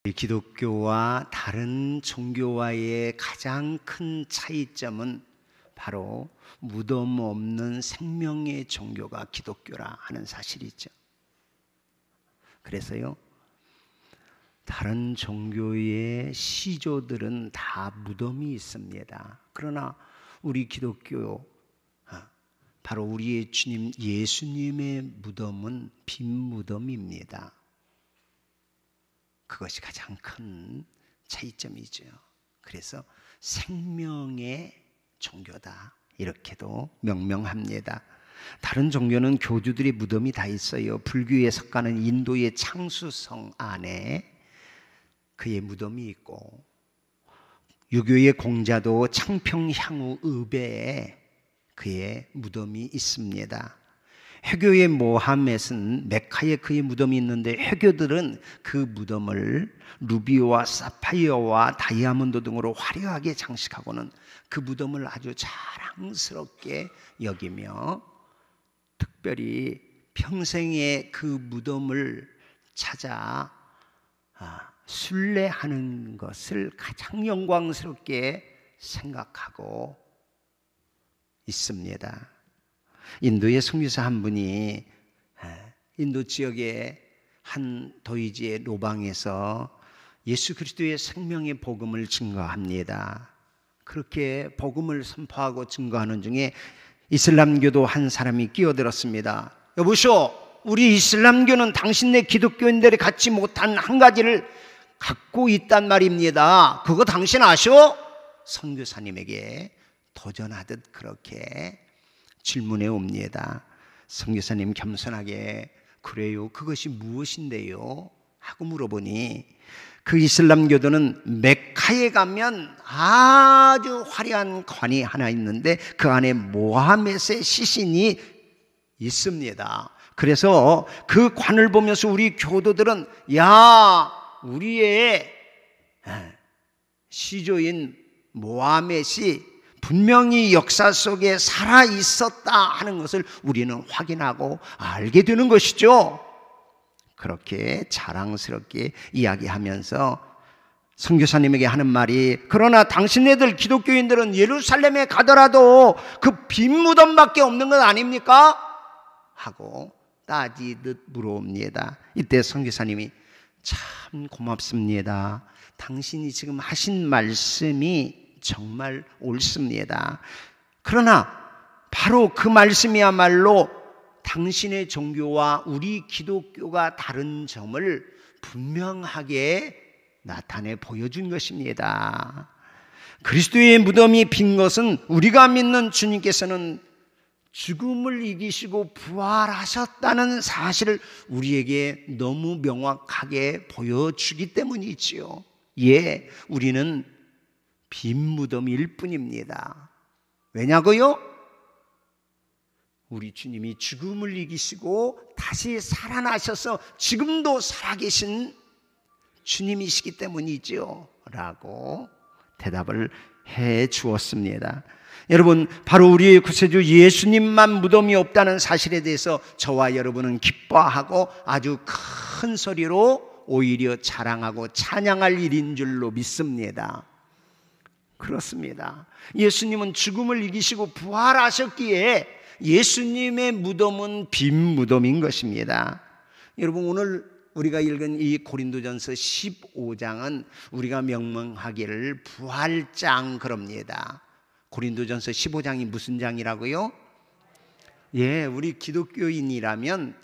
기독교와 다른 종교와의 가장 큰 차이점은 바로 무덤 없는 생명의 종교가 기독교라 하는 사실이죠. 그래서요, 다른 종교의 시조들은 다 무덤이 있습니다. 그러나 우리 기독교, 바로 우리의 주님 예수님의 무덤은 빈 무덤입니다. 그것이 가장 큰 차이점이죠. 그래서 생명의 종교다, 이렇게도 명명합니다. 다른 종교는 교주들의 무덤이 다 있어요. 불교에 속하는 인도의 창수성 안에 그의 무덤이 있고, 유교의 공자도 창평향후 읍에 그의 무덤이 있습니다. 회교의 모하멧은 메카에 그의 무덤이 있는데, 회교들은 그 무덤을 루비와 사파이어와 다이아몬드 등으로 화려하게 장식하고는 그 무덤을 아주 자랑스럽게 여기며, 특별히 평생에 그 무덤을 찾아 순례하는 것을 가장 영광스럽게 생각하고 있습니다. 인도의 선교사 한 분이 인도 지역의 한 도이지의 로방에서 예수 그리스도의 생명의 복음을 증거합니다. 그렇게 복음을 선포하고 증거하는 중에 이슬람교도 한 사람이 끼어들었습니다. 여보시오, 우리 이슬람교는 당신네 기독교인들이 갖지 못한 한 가지를 갖고 있단 말입니다. 그거 당신 아시오? 선교사님에게 도전하듯 그렇게 질문해 옵니다. 선교사님 겸손하게, 그래요, 그것이 무엇인데요? 하고 물어보니, 그 이슬람교도는 메카에 가면 아주 화려한 관이 하나 있는데 그 안에 모하멧의 시신이 있습니다. 그래서 그 관을 보면서 우리 교도들은, 야, 우리의 시조인 모하멧이 분명히 역사 속에 살아 있었다 하는 것을 우리는 확인하고 알게 되는 것이죠. 그렇게 자랑스럽게 이야기하면서 선교사님에게 하는 말이, 그러나 당신네들 기독교인들은 예루살렘에 가더라도 그 빈 무덤밖에 없는 것 아닙니까? 하고 따지듯 물어옵니다. 이때 선교사님이, 참 고맙습니다. 당신이 지금 하신 말씀이 정말 옳습니다. 그러나 바로 그 말씀이야말로 당신의 종교와 우리 기독교가 다른 점을 분명하게 나타내 보여준 것입니다. 그리스도의 무덤이 빈 것은 우리가 믿는 주님께서는 죽음을 이기시고 부활하셨다는 사실을 우리에게 너무 명확하게 보여주기 때문이지요. 예, 우리는 빈 무덤일 뿐입니다. 왜냐고요? 우리 주님이 죽음을 이기시고 다시 살아나셔서 지금도 살아계신 주님이시기 때문이죠 라고 대답을 해 주었습니다. 여러분, 바로 우리의 구세주 예수님만 무덤이 없다는 사실에 대해서 저와 여러분은 기뻐하고 아주 큰 소리로 오히려 자랑하고 찬양할 일인 줄로 믿습니다. 그렇습니다. 예수님은 죽음을 이기시고 부활하셨기에 예수님의 무덤은 빈 무덤인 것입니다. 여러분, 오늘 우리가 읽은 이 고린도전서 15장은 우리가 명명하기를 부활장 그럽니다. 고린도전서 15장이 무슨 장이라고요? 예, 우리 기독교인이라면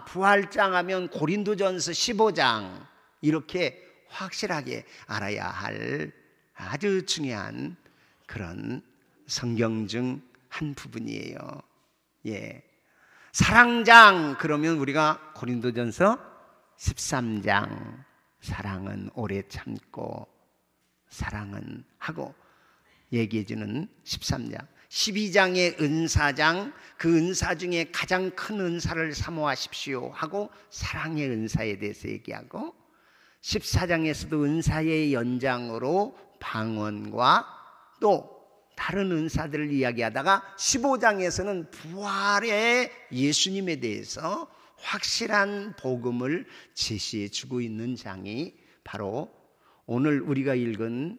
부활장 하면 고린도전서 15장, 이렇게 확실하게 알아야 할 아주 중요한 그런 성경 중 한 부분이에요. 예, 사랑장 그러면 우리가 고린도전서 13장, 사랑은 오래 참고 사랑은 하고 얘기해주는 13장, 12장의 은사장, 그 은사 중에 가장 큰 은사를 사모하십시오 하고 사랑의 은사에 대해서 얘기하고, 14장에서도 은사의 연장으로 방언과 또 다른 은사들을 이야기하다가 15장에서는 부활의 예수님에 대해서 확실한 복음을 제시해 주고 있는 장이 바로 오늘 우리가 읽은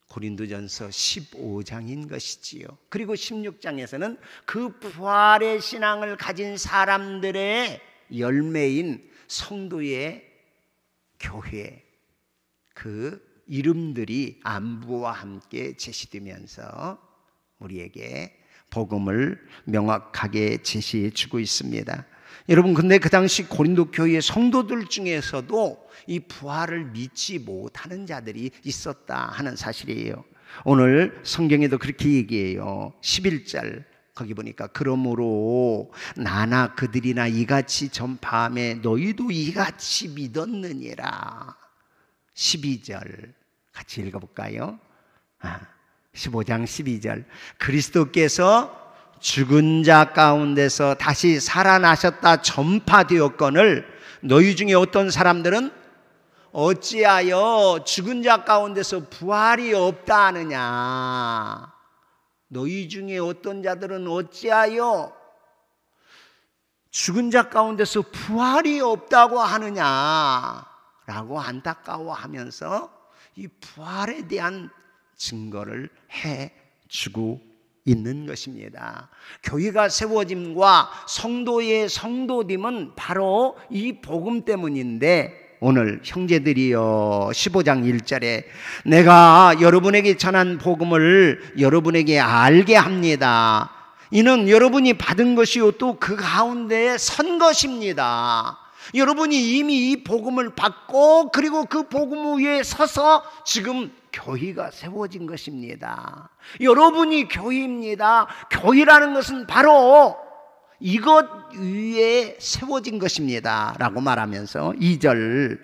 고린도전서 15장인 것이지요. 그리고 16장에서는 그 부활의 신앙을 가진 사람들의 열매인 성도의 교회, 그 이름들이 안부와 함께 제시되면서 우리에게 복음을 명확하게 제시해 주고 있습니다. 여러분, 근데 그 당시 고린도 교회의 성도들 중에서도 이 부활을 믿지 못하는 자들이 있었다 하는 사실이에요. 오늘 성경에도 그렇게 얘기해요. 11절 거기 보니까 그러므로 나나 그들이나 이같이 전파하며 너희도 이같이 믿었느니라. 12절 같이 읽어볼까요? 15장 12절 그리스도께서 죽은 자 가운데서 다시 살아나셨다 전파되었거늘 너희 중에 어떤 사람들은 어찌하여 죽은 자 가운데서 부활이 없다 하느냐. 너희 중에 어떤 자들은 어찌하여 죽은 자 가운데서 부활이 없다고 하느냐라고 안타까워하면서 이 부활에 대한 증거를 해주고 있는 것입니다. 교회가 세워짐과 성도의 성도됨은 바로 이 복음 때문인데 오늘 형제들이여 15장 1절에 내가 여러분에게 전한 복음을 여러분에게 알게 합니다. 이는 여러분이 받은 것이요 또 그 가운데에 선 것입니다. 여러분이 이미 이 복음을 받고 그리고 그 복음 위에 서서 지금 교회가 세워진 것입니다. 여러분이 교회입니다. 교회라는 것은 바로 이것 위에 세워진 것입니다 라고 말하면서 2절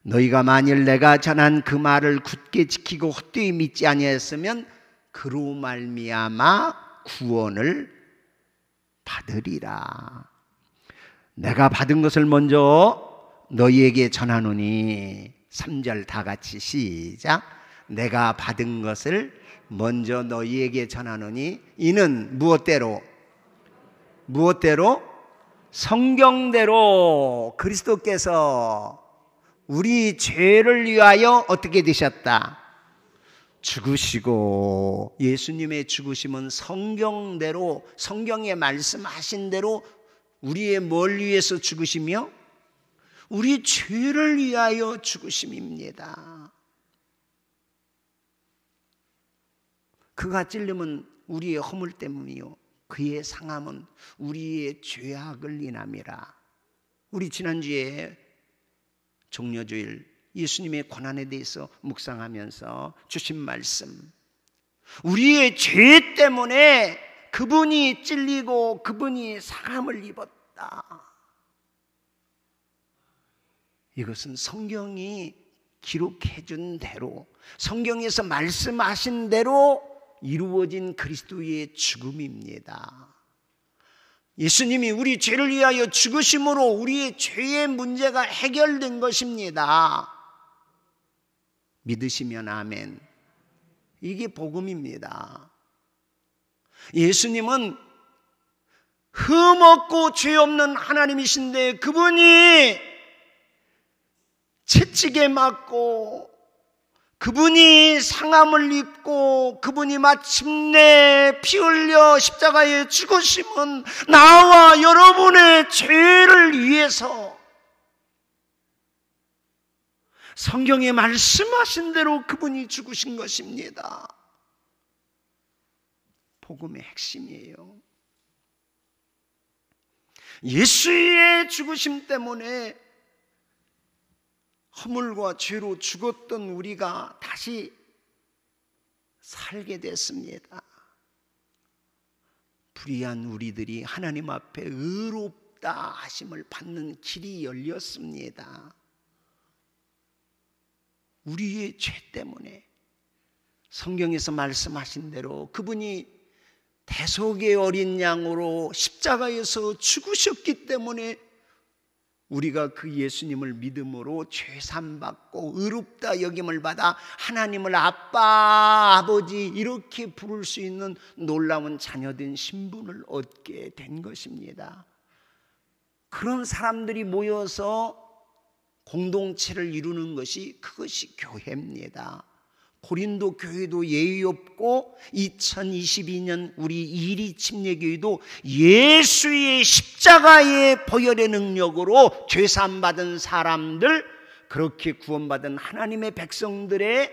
너희가 만일 내가 전한 그 말을 굳게 지키고 헛되이 믿지 아니하였으면 그로 말미암아 구원을 받으리라. 내가 받은 것을 먼저 너희에게 전하노니 3절 다 같이 시작. 내가 받은 것을 먼저 너희에게 전하노니 이는 무엇대로 성경대로 그리스도께서 우리 죄를 위하여 어떻게 되셨다? 죽으시고 예수님의 죽으심은 성경대로 성경에 말씀하신 대로 우리의 뭘 위해서 죽으시며 우리 죄를 위하여 죽으심입니다. 그가 찔림은 우리의 허물 때문이요 그의 상함은 우리의 죄악을 인함이라. 우리 지난주에 종려주일 예수님의 고난에 대해서 묵상하면서 주신 말씀, 우리의 죄 때문에 그분이 찔리고 그분이 상함을 입었다. 이것은 성경이 기록해 준 대로 성경에서 말씀하신 대로 이루어진 그리스도의 죽음입니다. 예수님이 우리 죄를 위하여 죽으심으로 우리의 죄의 문제가 해결된 것입니다. 믿으시면 아멘. 이게 복음입니다. 예수님은 흠없고 죄 없는 하나님이신데 그분이 채찍에 맞고 그분이 상함을 입고 그분이 마침내 피 흘려 십자가에 죽으심은 나와 여러분의 죄를 위해서 성경에 말씀하신 대로 그분이 죽으신 것입니다. 복음의 핵심이에요. 예수의 죽으심 때문에 허물과 죄로 죽었던 우리가 다시 살게 됐습니다. 불의한 우리들이 하나님 앞에 의롭다 하심을 받는 길이 열렸습니다. 우리의 죄 때문에 성경에서 말씀하신 대로 그분이 대속의 어린 양으로 십자가에서 죽으셨기 때문에 우리가 그 예수님을 믿음으로 죄산받고 의롭다 여김을 받아 하나님을 아빠, 아버지 이렇게 부를 수 있는 놀라운 자녀된 신분을 얻게 된 것입니다. 그런 사람들이 모여서 공동체를 이루는 것이 그것이 교회입니다. 고린도 교회도 예의 없고 2022년 우리 이리 침례교회도 예수의 십자가의 보혈의 능력으로 죄사함 받은 사람들, 그렇게 구원받은 하나님의 백성들의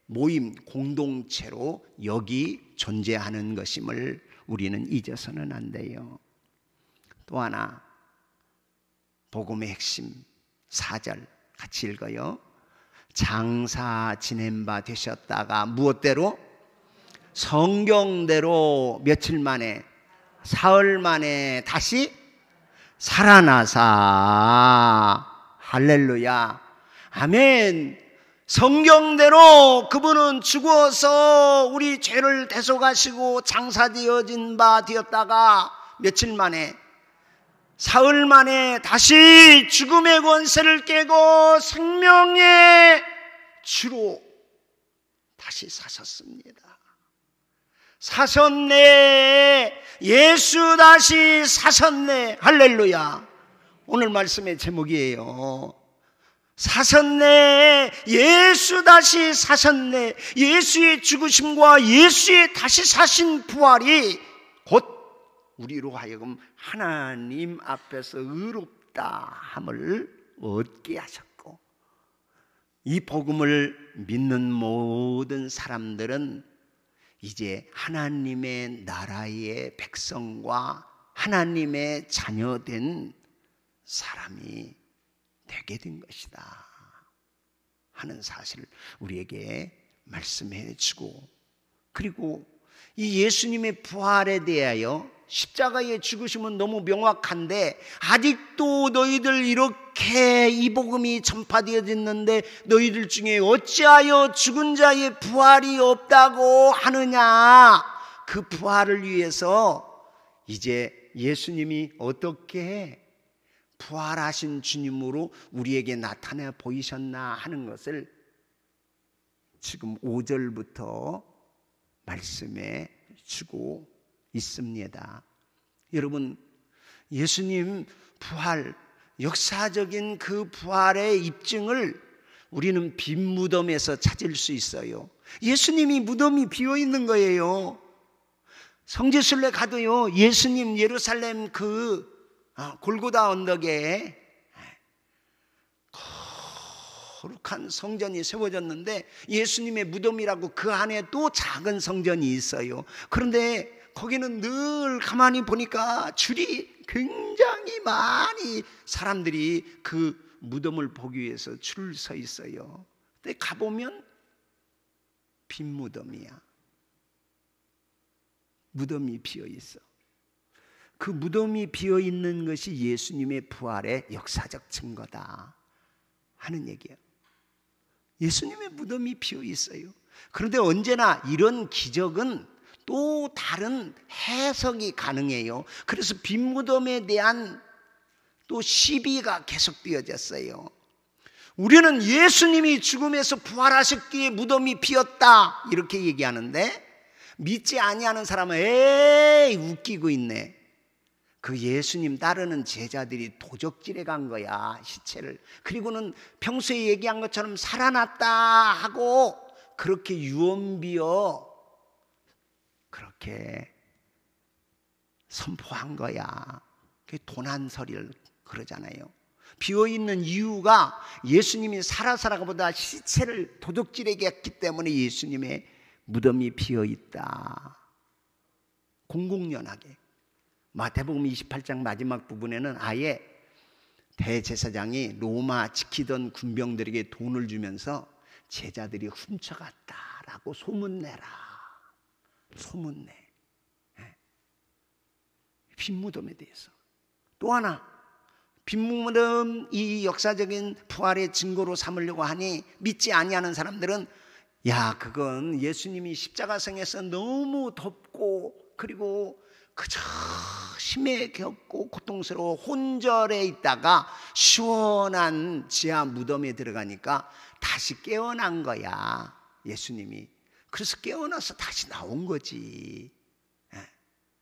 모임, 공동체로 여기 존재하는 것임을 우리는 잊어서는 안 돼요. 또 하나, 복음의 핵심 4절 같이 읽어요. 장사 지낸 바 되셨다가 무엇대로? 성경대로 며칠 만에, 사흘 만에 다시 살아나사. 할렐루야, 아멘. 성경대로 그분은 죽어서 우리 죄를 대속하시고 장사되어진 바 되었다가 며칠 만에, 사흘 만에 다시 죽음의 권세를 깨고 생명의 주로 다시 사셨습니다. 사셨네. 예수 다시 사셨네. 할렐루야. 오늘 말씀의 제목이에요. 사셨네. 예수 다시 사셨네. 예수의 죽으심과 예수의 다시 사신 부활이 곧 우리로 하여금 하나님 앞에서 의롭다 함을 얻게 하셨고, 이 복음을 믿는 모든 사람들은 이제 하나님의 나라의 백성과 하나님의 자녀된 사람이 되게 된 것이다 하는 사실을 우리에게 말씀해 주고, 그리고 이 예수님의 부활에 대하여 십자가의 죽으심은 너무 명확한데 아직도 너희들 이렇게 이 복음이 전파되어졌는데 너희들 중에 어찌하여 죽은 자의 부활이 없다고 하느냐. 그 부활을 위해서 이제 예수님이 어떻게 부활하신 주님으로 우리에게 나타나 보이셨나 하는 것을 지금 5절부터 말씀해 주고 있습니다. 여러분, 예수님 부활, 역사적인 그 부활의 입증을 우리는 빈 무덤에서 찾을 수 있어요. 예수님이 무덤이 비어 있는 거예요. 성지순례 가도요, 예수님 예루살렘 그 골고다 언덕에 거룩한 성전이 세워졌는데 예수님의 무덤이라고 그 안에 또 작은 성전이 있어요. 그런데 거기는 늘 가만히 보니까 줄이 굉장히 많이 사람들이 그 무덤을 보기 위해서 줄을 서 있어요. 근데 가보면 빈 무덤이야. 무덤이 비어 있어. 그 무덤이 비어 있는 것이 예수님의 부활의 역사적 증거다 하는 얘기예요. 예수님의 무덤이 비어 있어요. 그런데 언제나 이런 기적은 또 다른 해석이 가능해요. 그래서 빈 무덤에 대한 또 시비가 계속되어졌어요. 우리는 예수님이 죽음에서 부활하셨기에 무덤이 비었다 이렇게 얘기하는데, 믿지 아니하는 사람은 에이 웃기고 있네. 그 예수님 따르는 제자들이 도적질해 간 거야, 시체를. 그리고는 평소에 얘기한 것처럼 살아났다 하고 그렇게 유언비어 그렇게 선포한 거야. 그게 도난설이를 그러잖아요. 비어있는 이유가 예수님이 살아서라기보다 시체를 도둑질하게 했기 때문에 예수님의 무덤이 비어있다. 공공연하게. 마태복음 28장 마지막 부분에는 아예 대제사장이 로마 지키던 군병들에게 돈을 주면서 제자들이 훔쳐갔다라고 소문내라. 소문내. 빈무덤에 대해서. 또 하나, 빈무덤 이 역사적인 부활의 증거로 삼으려고 하니 믿지 아니하는 사람들은 야, 그건 예수님이 십자가성에서 너무 덥고 그리고 그저 심해 겪고 고통스러워 혼절해 있다가 시원한 지하 무덤에 들어가니까 다시 깨어난 거야, 예수님이. 그래서 깨어나서 다시 나온 거지.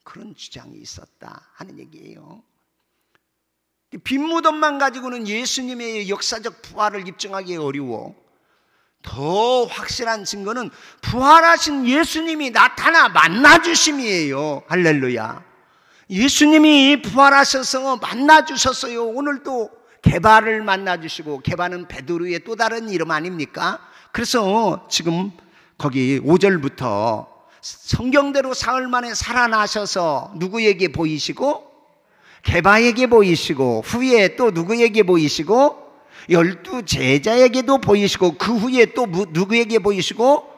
그런 주장이 있었다 하는 얘기예요. 빈 무덤만 가지고는 예수님의 역사적 부활을 입증하기 어려워. 더 확실한 증거는 부활하신 예수님이 나타나 만나주심이에요. 할렐루야. 예수님이 부활하셔서 만나주셨어요. 오늘도 게바를 만나주시고, 게바는 베드로의 또 다른 이름 아닙니까? 그래서 지금 거기 5절부터 성경대로 사흘 만에 살아나셔서 누구에게 보이시고, 게바에게 보이시고, 후에 또 누구에게 보이시고, 12 제자에게도 보이시고, 그 후에 또 누구에게 보이시고,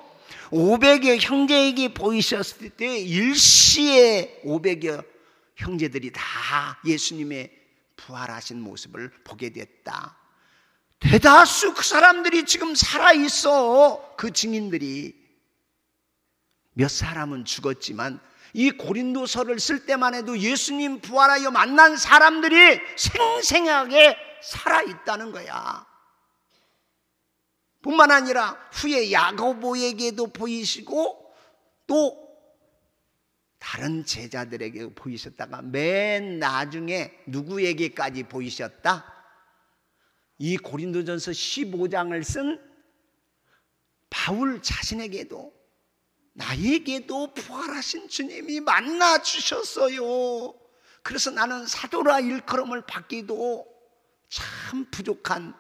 500여 형제에게 보이셨을 때 일시에 500여 형제들이 다 예수님의 부활하신 모습을 보게 됐다. 대다수 그 사람들이 지금 살아있어. 그 증인들이. 몇 사람은 죽었지만 이 고린도서를 쓸 때만 해도 예수님 부활하여 만난 사람들이 생생하게 살아있다는 거야. 뿐만 아니라 후에 야고보에게도 보이시고 또 다른 제자들에게 보이셨다가 맨 나중에 누구에게까지 보이셨다? 이 고린도전서 15장을 쓴 바울 자신에게도, 나에게도 부활하신 주님이 만나 주셨어요. 그래서 나는 사도라 일컬음을 받기도 참 부족한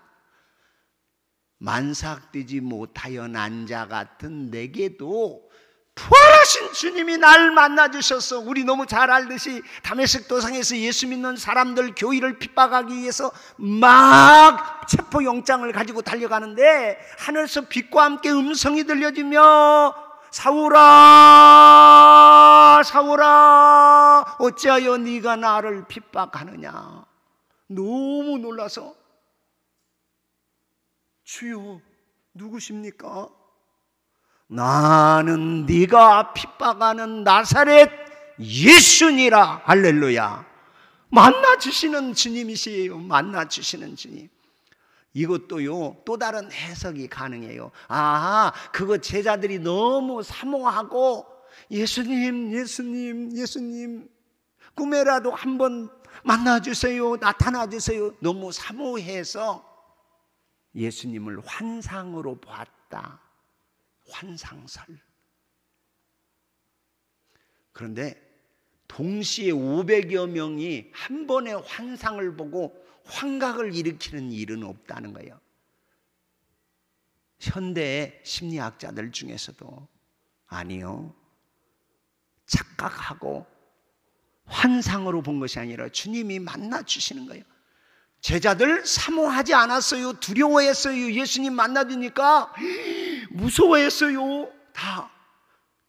만삭되지 못하여 난 자 같은 내게도 부활하신 주님이 날 만나주셨어. 우리 너무 잘 알듯이 다메섹 도상에서 예수 믿는 사람들 교회를 핍박하기 위해서 막 체포영장을 가지고 달려가는데 하늘에서 빛과 함께 음성이 들려지며 사울아 사울아 어찌하여 네가 나를 핍박하느냐. 너무 놀라서 주여 누구십니까? 나는 네가 핍박하는 나사렛 예수니라. 할렐루야. 만나주시는 주님이시에요. 만나주시는 주님. 이것도요 또 다른 해석이 가능해요. 아, 그거 제자들이 너무 사모하고 예수님 예수님 예수님 꿈에라도 한번 만나주세요, 나타나주세요, 너무 사모해서 예수님을 환상으로 보았다. 환상설. 그런데 동시에 500여 명이 한 번에 환상을 보고 환각을 일으키는 일은 없다는 거예요. 현대 심리학자들 중에서도 아니요, 착각하고 환상으로 본 것이 아니라 주님이 만나 주시는 거예요. 제자들 사모하지 않았어요. 두려워했어요. 예수님 만나주니까 무서워했어요. 다.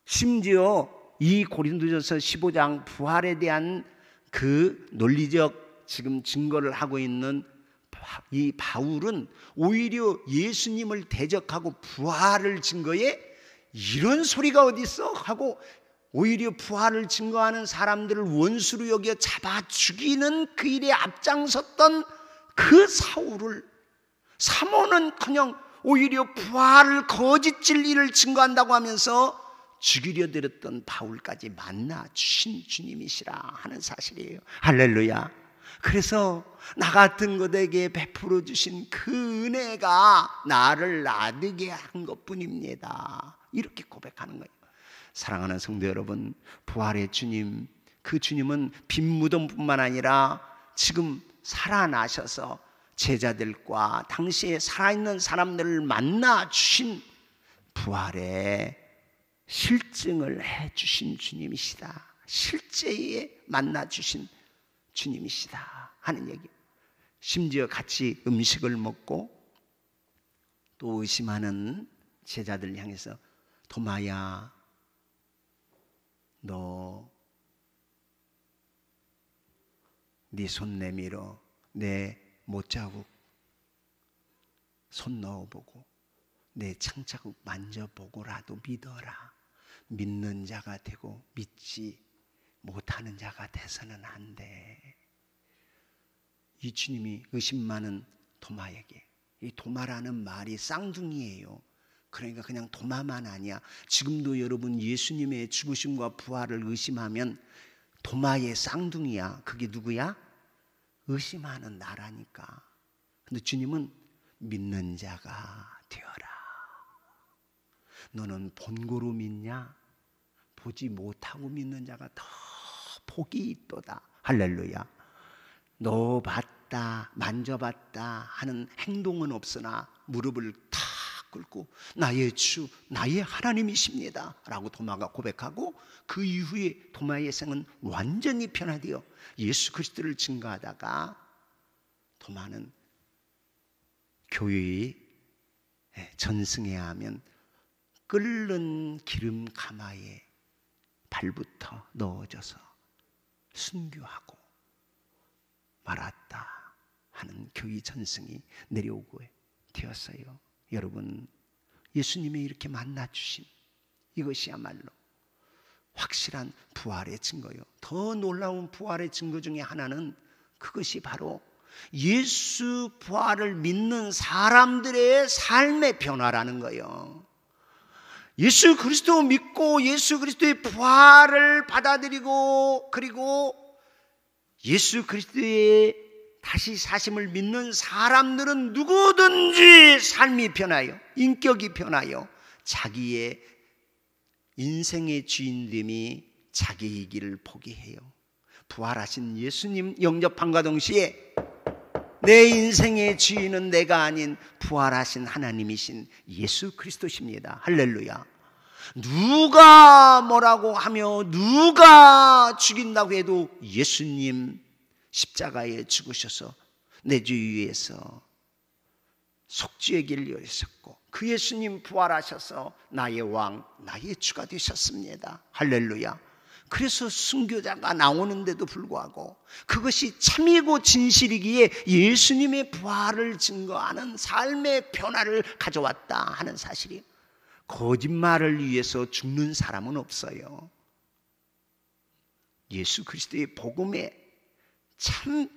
심지어 이 고린도전서 15장 부활에 대한 그 논리적 지금 증거를 하고 있는 이 바울은 오히려 예수님을 대적하고 부활을 증거해 이런 소리가 어디 있어? 하고 오히려 부활을 증거하는 사람들을 원수로 여겨 잡아 죽이는 그 일에 앞장섰던 그 사울을, 사모는커녕 오히려 부활을 거짓 진리를 증거한다고 하면서 죽이려 들었던 바울까지 만나 주신 주님이시라 하는 사실이에요. 할렐루야. 그래서 나 같은 것에게 베풀어 주신 그 은혜가 나를 나되게 한 것뿐입니다. 이렇게 고백하는 거예요. 사랑하는 성도 여러분, 부활의 주님, 그 주님은 빈 무덤뿐만 아니라 지금 살아나셔서 제자들과 당시에 살아있는 사람들을 만나 주신 부활의 실증을 해 주신 주님이시다. 실제에 만나 주신 주님이시다 하는 얘기예요. 심지어 같이 음식을 먹고 또 의심하는 제자들 향해서 도마야, 너 네 손 내밀어 내 못자국 손 넣어보고 내 창자국 만져보고라도 믿어라. 믿는 자가 되고 믿지 못하는 자가 돼서는 안 돼. 이 주님이 의심 많은 도마에게, 이 도마라는 말이 쌍둥이에요. 그러니까 그냥 도마만 아니야. 지금도 여러분 예수님의 죽으심과 부활을 의심하면 도마의 쌍둥이야. 그게 누구야? 의심하는 나라니까. 근데 주님은 믿는 자가 되어라. 너는 본고로 믿냐? 보지 못하고 믿는 자가 더 복이 있도다. 할렐루야. 너 봤다, 만져봤다 하는 행동은 없으나 무릎을 탁 꿇고 나의 주, 나의 하나님이십니다 라고 도마가 고백하고, 그 이후에 도마의 생은 완전히 변화되어 예수 그리스도를 증거하다가 도마는 교회에 전승해야 하면 끓는 기름 가마에 발부터 넣어져서 순교하고 말았다 하는 교회 전승이 내려오고 되었어요. 여러분, 예수님이 이렇게 만나주신 이것이야말로 확실한 부활의 증거요. 더 놀라운 부활의 증거 중에 하나는 그것이 바로 예수 부활을 믿는 사람들의 삶의 변화라는 거예요. 예수 그리스도 믿고 예수 그리스도의 부활을 받아들이고, 그리고 예수 그리스도의 다시 사심을 믿는 사람들은 누구든지 삶이 변하여, 인격이 변하여 자기의 인생의 주인됨이 자기의 길을 포기해요. 부활하신 예수님 영접함과 동시에 내 인생의 주인은 내가 아닌 부활하신 하나님이신 예수 그리스도십니다. 할렐루야. 누가 뭐라고 하며 누가 죽인다고 해도 예수님 십자가에 죽으셔서 내 주 위에서 속죄의 길을 열으셨고, 그 예수님 부활하셔서 나의 왕, 나의 주가 되셨습니다. 할렐루야. 그래서 순교자가 나오는데도 불구하고 그것이 참이고 진실이기에 예수님의 부활을 증거하는 삶의 변화를 가져왔다 하는 사실이, 거짓말을 위해서 죽는 사람은 없어요. 예수 그리스도의 복음의 참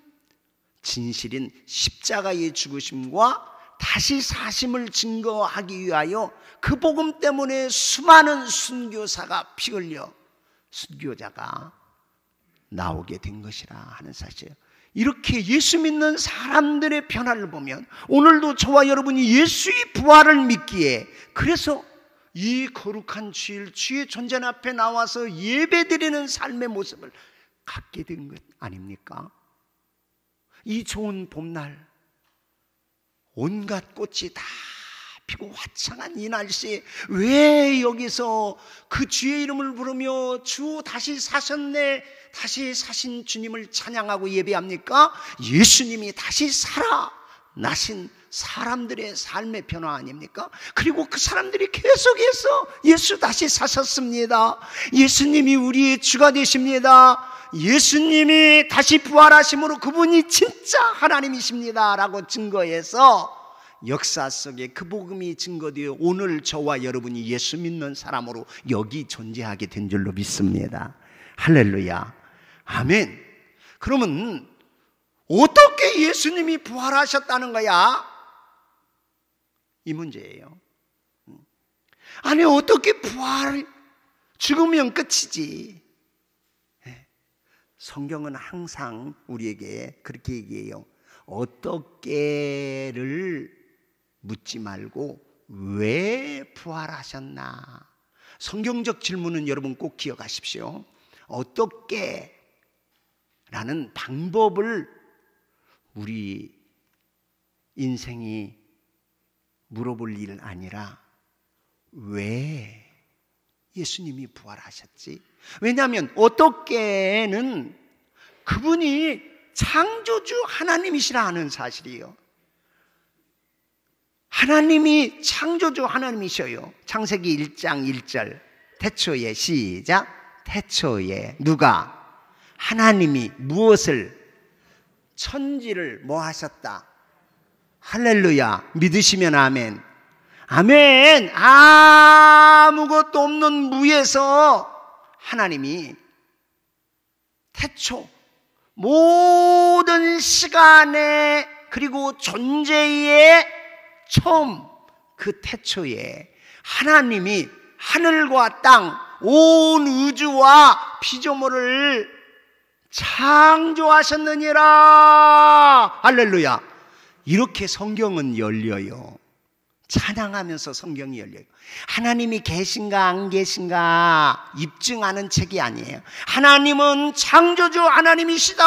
진실인 십자가의 죽으심과 다시 사심을 증거하기 위하여 그 복음 때문에 수많은 순교사가 피 흘려 순교자가 나오게 된 것이라 하는 사실이에요. 이렇게 예수 믿는 사람들의 변화를 보면 오늘도 저와 여러분이 예수의 부활을 믿기에, 그래서 이 거룩한 주일, 주의 존전 앞에 나와서 예배드리는 삶의 모습을 갖게 된 것 아닙니까? 이 좋은 봄날 온갖 꽃이 다 피고 화창한 이 날씨에 왜 여기서 그 주의 이름을 부르며 주 다시 사셨네, 다시 사신 주님을 찬양하고 예배합니까? 예수님이 다시 살아나신 사람들의 삶의 변화 아닙니까? 그리고 그 사람들이 계속해서 예수 다시 사셨습니다, 예수님이 우리의 주가 되십니다, 예수님이 다시 부활하심으로 그분이 진짜 하나님이십니다 라고 증거해서 역사 속에 그 복음이 증거되어 오늘 저와 여러분이 예수 믿는 사람으로 여기 존재하게 된 줄로 믿습니다. 할렐루야. 아멘. 그러면 어떻게 예수님이 부활하셨다는 거야? 이 문제예요. 아니, 어떻게 부활을, 죽으면 끝이지. 성경은 항상 우리에게 그렇게 얘기해요. 어떻게를 묻지 말고 왜 부활하셨나. 성경적 질문은 여러분 꼭 기억하십시오. 어떻게 라는 방법을 우리 인생이 물어볼 일 아니라 왜 예수님이 부활하셨지? 왜냐하면 어떻게는 그분이 창조주 하나님이시라 하는 사실이에요. 하나님이 창조주 하나님이셔요. 창세기 1장 1절 태초에, 시작, 태초에 누가? 하나님이 무엇을? 천지를 뭐 하셨다? 할렐루야. 믿으시면 아멘. 아멘. 아무것도 없는 무에서 하나님이 태초, 모든 시간에 그리고 존재의 처음, 그 태초에 하나님이 하늘과 땅, 온 우주와 피조물을 창조하셨느니라. 할렐루야. 이렇게 성경은 열려요. 찬양하면서 성경이 열려요. 하나님이 계신가 안 계신가 입증하는 책이 아니에요. 하나님은 창조주 하나님이시다.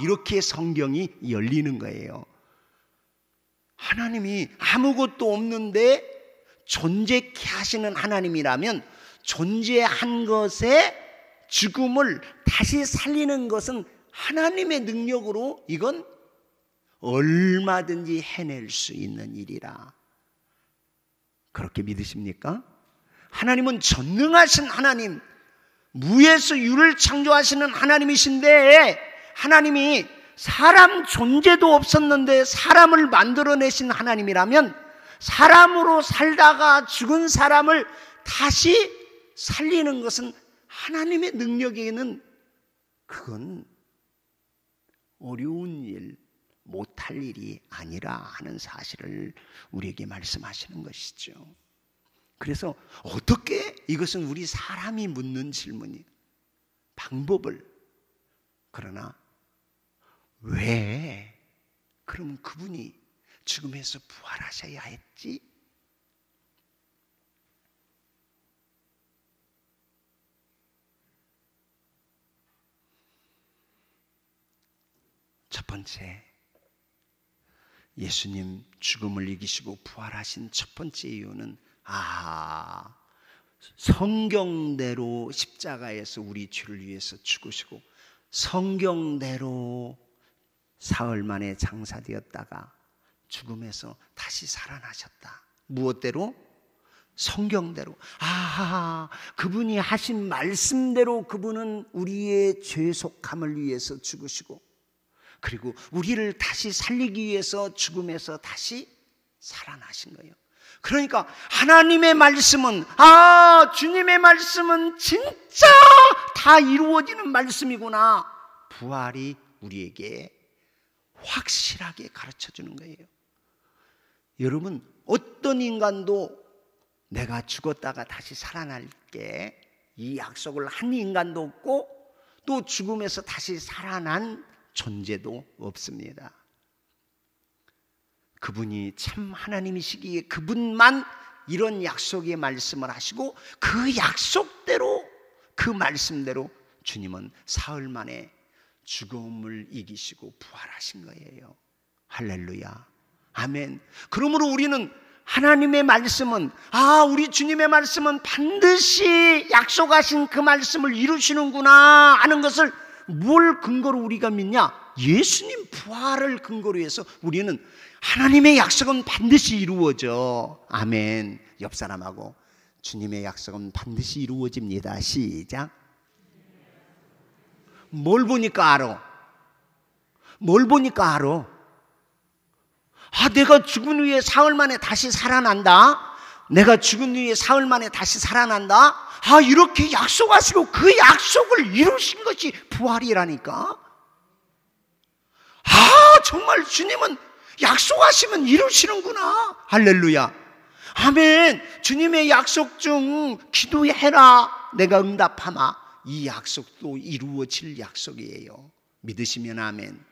이렇게 성경이 열리는 거예요. 하나님이 아무것도 없는데 존재케 하시는 하나님이라면 존재한 것의 죽음을 다시 살리는 것은 하나님의 능력으로 이건 얼마든지 해낼 수 있는 일이라. 그렇게 믿으십니까? 하나님은 전능하신 하나님, 무에서 유를 창조하시는 하나님이신데, 하나님이 사람 존재도 없었는데 사람을 만들어내신 하나님이라면 사람으로 살다가 죽은 사람을 다시 살리는 것은 하나님의 능력에는 그건 어려운 일, 못할 일이 아니라 하는 사실을 우리에게 말씀하시는 것이죠. 그래서 어떻게, 이것은 우리 사람이 묻는 질문이에요. 방법을. 그러나 왜 그러면 그분이 죽음에서 부활하셔야 했지? 첫 번째, 예수님 죽음을 이기시고 부활하신 첫 번째 이유는 성경대로 십자가에서 우리 죄를 위해서 죽으시고 성경대로 사흘 만에 장사되었다가 죽음에서 다시 살아나셨다. 무엇대로? 성경대로. 그분이 하신 말씀대로 그분은 우리의 죄속함을 위해서 죽으시고 그리고 우리를 다시 살리기 위해서 죽음에서 다시 살아나신 거예요. 그러니까 하나님의 말씀은, 주님의 말씀은 진짜 다 이루어지는 말씀이구나. 부활이 우리에게 확실하게 가르쳐 주는 거예요. 여러분, 어떤 인간도 내가 죽었다가 다시 살아날게, 이 약속을 한 인간도 없고 또 죽음에서 다시 살아난 존재도 없습니다. 그분이 참 하나님이시기에 그분만 이런 약속의 말씀을 하시고 그 약속대로, 그 말씀대로 주님은 사흘 만에 죽음을 이기시고 부활하신 거예요. 할렐루야. 아멘. 그러므로 우리는 하나님의 말씀은, 우리 주님의 말씀은 반드시 약속하신 그 말씀을 이루시는구나 하는 것을 뭘 근거로 우리가 믿냐? 예수님 부활을 근거로 해서 우리는 하나님의 약속은 반드시 이루어져. 아멘. 옆 사람하고 주님의 약속은 반드시 이루어집니다. 시작. 뭘 보니까 알아? 뭘 보니까 알아? 내가 죽은 후에 사흘 만에 다시 살아난다. 내가 죽은 후에 사흘 만에 다시 살아난다. 이렇게 약속하시고 그 약속을 이루신 것이 부활이라니까. 정말 주님은 약속하시면 이루시는구나. 할렐루야. 아멘. 주님의 약속 중 기도해라 내가 응답하마. 이 약속도 이루어질 약속이에요. 믿으시면 아멘. 아멘.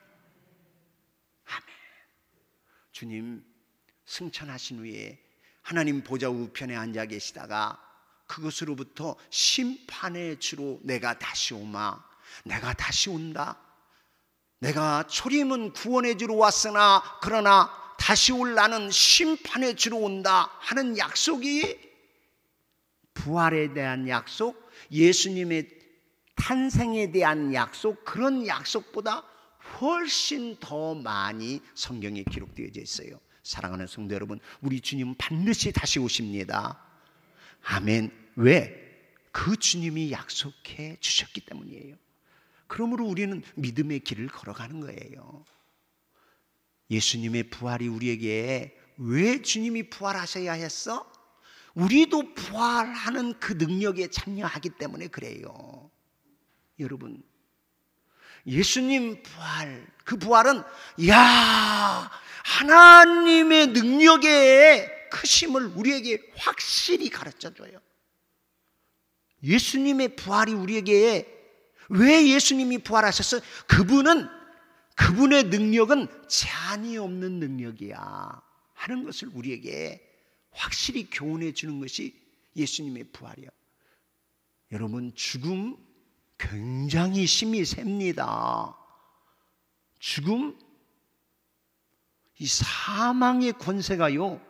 주님 승천하신 후에 하나님 보좌 우편에 앉아 계시다가 그것으로부터 심판의 주로 내가 다시 오마. 내가 다시 온다. 내가 초림은 구원의 주로 왔으나 그러나 다시 올 나는 심판의 주로 온다 하는 약속이, 부활에 대한 약속, 예수님의 탄생에 대한 약속, 그런 약속보다 훨씬 더 많이 성경에 기록되어져 있어요. 사랑하는 성도 여러분, 우리 주님은 반드시 다시 오십니다. 아멘. 왜? 그 주님이 약속해 주셨기 때문이에요. 그러므로 우리는 믿음의 길을 걸어가는 거예요. 예수님의 부활이 우리에게, 왜 주님이 부활하셔야 했어? 우리도 부활하는 그 능력에 참여하기 때문에 그래요. 여러분, 예수님 부활, 그 부활은 하나님의 능력의 크심을 우리에게 확실히 가르쳐줘요. 예수님의 부활이 우리에게 왜 예수님이 부활하셨어요? 그분의 능력은 제한이 없는 능력이야 하는 것을 우리에게 확실히 교훈해 주는 것이 예수님의 부활이야. 여러분, 죽음 굉장히 힘이 셉니다. 죽음, 이 사망의 권세가요,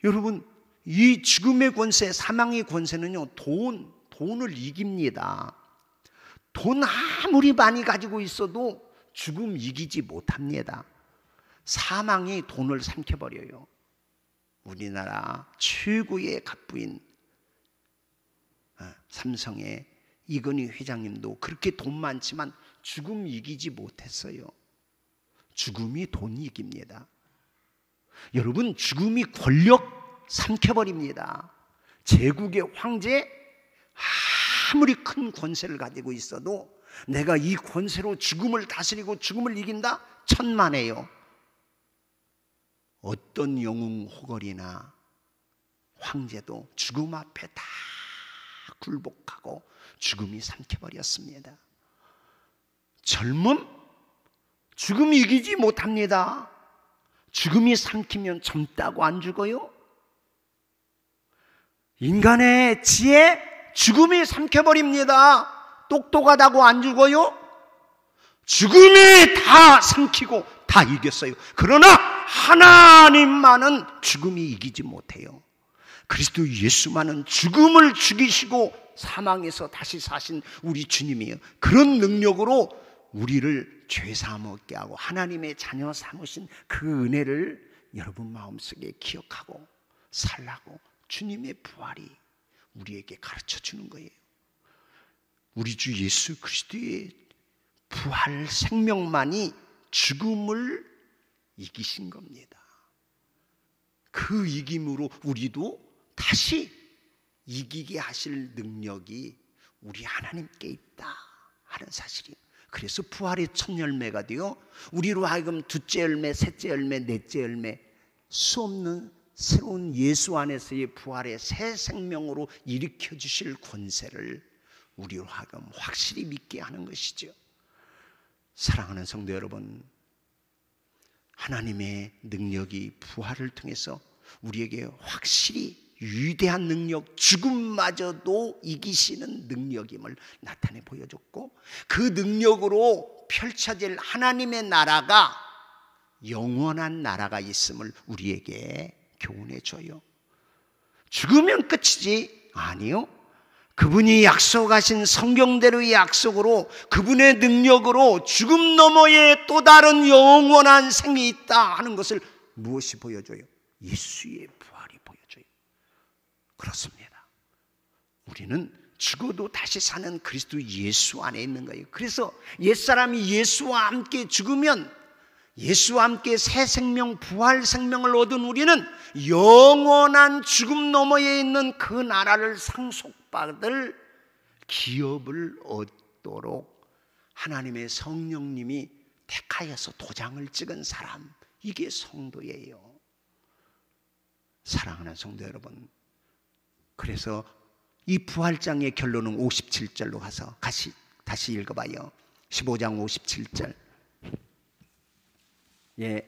여러분, 이 죽음의 권세, 사망의 권세는요, 돈을 이깁니다. 돈 아무리 많이 가지고 있어도 죽음 이기지 못합니다. 사망이 돈을 삼켜버려요. 우리나라 최고의 갑부인 삼성의 이건희 회장님도 그렇게 돈 많지만 죽음 이기지 못했어요. 죽음이 돈 이깁니다. 여러분, 죽음이 권력 삼켜버립니다. 제국의 황제, 아무리 큰 권세를 가지고 있어도 내가 이 권세로 죽음을 다스리고 죽음을 이긴다? 천만에요. 어떤 영웅 호걸이나 황제도 죽음 앞에 다 굴복하고 죽음이 삼켜버렸습니다. 젊음? 죽음이 이기지 못합니다. 죽음이 삼키면 젊다고 안 죽어요? 인간의 지혜? 죽음이 삼켜버립니다. 똑똑하다고 안 죽어요? 죽음이 다 삼키고 다 이겼어요. 그러나 하나님만은 죽음이 이기지 못해요. 그리스도 예수만은 죽음을 죽이시고 사망에서 다시 사신 우리 주님이에요. 그런 능력으로 우리를 죄 사먹게 하고 하나님의 자녀 삼으신 그 은혜를 여러분 마음속에 기억하고 살라고 주님의 부활이 우리에게 가르쳐 주는 거예요. 우리 주 예수 그리스도의 부활 생명만이 죽음을 이기신 겁니다. 그 이김으로 우리도 다시 이기게 하실 능력이 우리 하나님께 있다 하는 사실이에요. 그래서 부활의 첫 열매가 되어 우리로 하여금 둘째 열매, 셋째 열매, 넷째 열매, 수 없는 새로운 예수 안에서의 부활의 새 생명으로 일으켜 주실 권세를 우리로 하여금 확실히 믿게 하는 것이죠. 사랑하는 성도 여러분, 하나님의 능력이 부활을 통해서 우리에게 확실히 위대한 능력, 죽음마저도 이기시는 능력임을 나타내 보여줬고, 그 능력으로 펼쳐질 하나님의 나라가 영원한 나라가 있음을 우리에게 교훈해 줘요. 죽으면 끝이지? 아니요. 그분이 약속하신 성경대로의 약속으로, 그분의 능력으로 죽음 너머에 또 다른 영원한 생이 있다 하는 것을 무엇이 보여줘요? 예수의 부활이 보여줘요. 그렇습니다. 우리는 죽어도 다시 사는 그리스도 예수 안에 있는 거예요. 그래서 옛사람이 예수와 함께 죽으면 예수와 함께 새 생명, 부활 생명을 얻은 우리는 영원한 죽음 너머에 있는 그 나라를 상속받을 기업을 얻도록 하나님의 성령님이 택하여서 도장을 찍은 사람, 이게 성도예요. 사랑하는 성도 여러분, 그래서 이 부활장의 결론은 57절로 가서 다시 읽어봐요. 15장 57절. 예,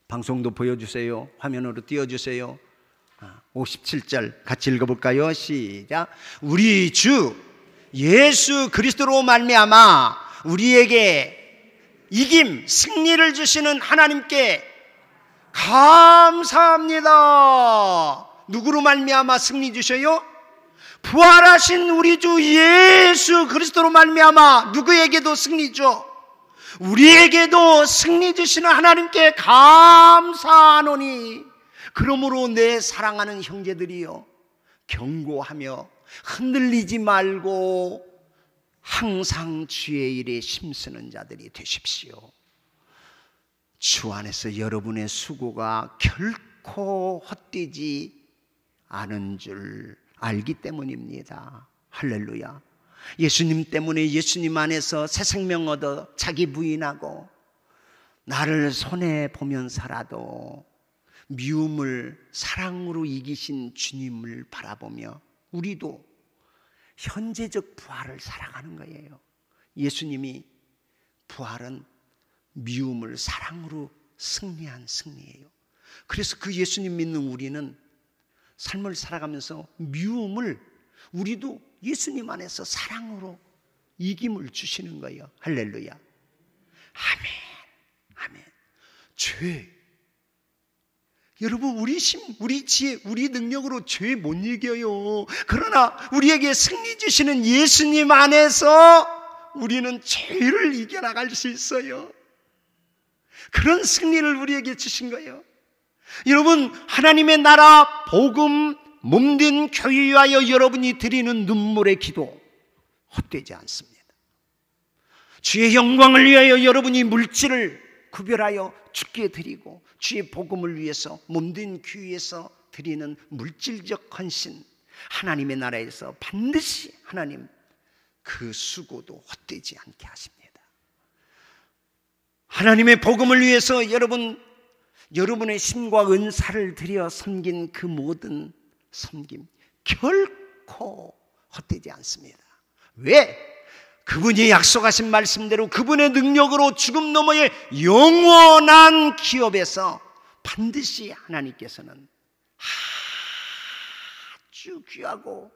방송도 보여주세요. 화면으로 띄워주세요. 57절 같이 읽어볼까요? 시작. 우리 주 예수 그리스도로 말미암아 우리에게 이김, 승리를 주시는 하나님께 감사합니다. 누구로 말미암아 승리 주셔요? 부활하신 우리 주 예수 그리스도로 말미암아 누구에게도 승리 줘? 우리에게도 승리 주시는 하나님께 감사하노니, 그러므로 내 사랑하는 형제들이여, 경고하며 흔들리지 말고 항상 주의 일에 힘쓰는 자들이 되십시오. 주 안에서 여러분의 수고가 결코 헛되지 않은 줄 알기 때문입니다. 할렐루야. 예수님 때문에 예수님 안에서 새 생명 얻어 자기 부인하고 나를 손해보면 살아도 미움을 사랑으로 이기신 주님을 바라보며 우리도 현재적 부활을 살아가는 거예요. 예수님이 부활은 미움을 사랑으로 승리한 승리예요. 그래서 그 예수님 믿는 우리는 삶을 살아가면서 미움을 우리도 예수님 안에서 사랑으로 이김을 주시는 거예요. 할렐루야. 아멘. 아멘. 죄. 여러분, 우리 힘, 우리 지혜, 우리 능력으로 죄 못 이겨요. 그러나 우리에게 승리 주시는 예수님 안에서 우리는 죄를 이겨나갈 수 있어요. 그런 승리를 우리에게 주신 거예요. 여러분, 하나님의 나라 복음 몸된 교회 위하여 여러분이 드리는 눈물의 기도 헛되지 않습니다. 주의 영광을 위하여 여러분이 물질을 구별하여 주께 드리고 주의 복음을 위해서 몸된 교회에서 드리는 물질적 헌신, 하나님의 나라에서 반드시 하나님 그 수고도 헛되지 않게 하십니다. 하나님의 복음을 위해서 여러분의 힘과 은사를 들여 섬긴 그 모든 섬김 결코 헛되지 않습니다. 왜? 그분이 약속하신 말씀대로 그분의 능력으로 죽음 너머의 영원한 기업에서 반드시 하나님께서는 아주 귀하고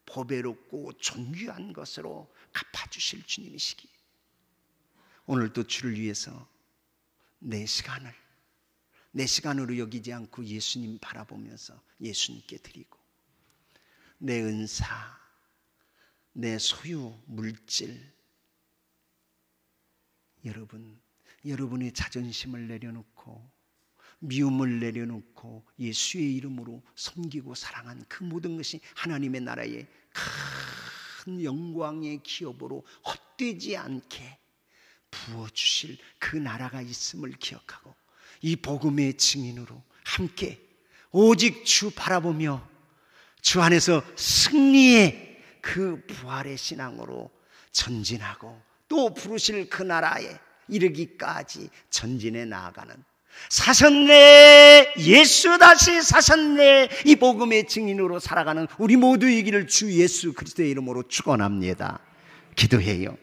보배롭고 존귀한 것으로 갚아주실 주님이시기에 오늘도 주를 위해서 내 시간으로 여기지 않고 예수님 바라보면서 예수님께 드리고 내 은사, 내 소유, 물질, 여러분의 자존심을 내려놓고 미움을 내려놓고 예수의 이름으로 섬기고 사랑한 그 모든 것이 하나님의 나라의 큰 영광의 기업으로 헛되지 않게 부어주실 그 나라가 있음을 기억하고 이 복음의 증인으로 함께 오직 주 바라보며 주 안에서 승리의 그 부활의 신앙으로 전진하고 또 부르실 그 나라에 이르기까지 전진해 나아가는 사셨네 예수 다시 사셨네 이 복음의 증인으로 살아가는 우리 모두이기를 주 예수 그리스도의 이름으로 축원합니다. 기도해요.